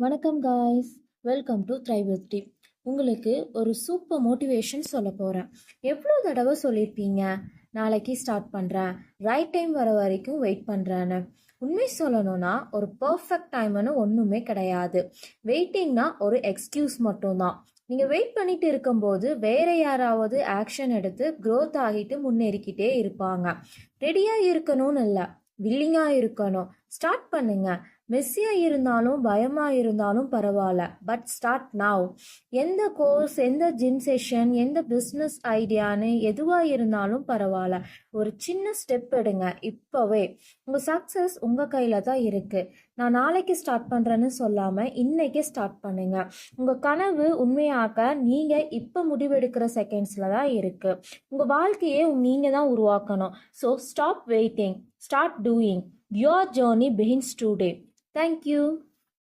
வணக்கம் guys, welcome to thrive with team. உங்களுக்கு ஒரு சூப்பர் மோட்டிவேஷன் சொல்ல போகிறேன். எவ்வளோ தடவை சொல்லியிருப்பீங்க நாளைக்கு ஸ்டார்ட் பண்ணுறேன், ரைட் டைம் வர வரைக்கும் வெயிட் பண்ணுறேன்னு. உண்மை சொல்லணும்னா ஒரு பர்ஃபெக்ட் டைம்னு ஒன்றுமே கிடையாது. வெயிட்டிங்னா ஒரு எக்ஸ்கியூஸ் மட்டும்தான். நீங்கள் வெயிட் பண்ணிட்டு இருக்கும்போது வேற யாராவது ஆக்ஷன் எடுத்து க்ரோத் ஆகிட்டு முன்னேறிக்கிட்டே இருப்பாங்க. ரெடியாக இருக்கணும்னு இல்லை, வில்லிங்காக இருக்கணும். ஸ்டார்ட் பண்ணுங்க. மெஸ்ஸியாக இருந்தாலும் பயமாக இருந்தாலும் பரவாயில்ல, பட் ஸ்டார்ட் நவ். எந்த கோர்ஸ், எந்த ஜிம் செஷன், எந்த பிஸ்னஸ் ஐடியான்னு எதுவாக இருந்தாலும் பரவாயில்ல, ஒரு சின்ன ஸ்டெப் எடுங்க இப்போவே. உங்கள் சக்ஸஸ் உங்கள் கையில் தான் இருக்குது. நான் நாளைக்கு ஸ்டார்ட் பண்ணுறேன்னு சொல்லாமல் இன்னைக்கே ஸ்டார்ட் பண்ணுங்க. உங்கள் கனவு உண்மையாக்க நீங்கள் இப்போ முடிவெடுக்கிற செகண்ட்ஸில் தான் இருக்குது. உங்கள் வாழ்க்கையை நீங்கள் தான் உருவாக்கணும். So stop waiting, start doing. Your journey begins today. Thank you.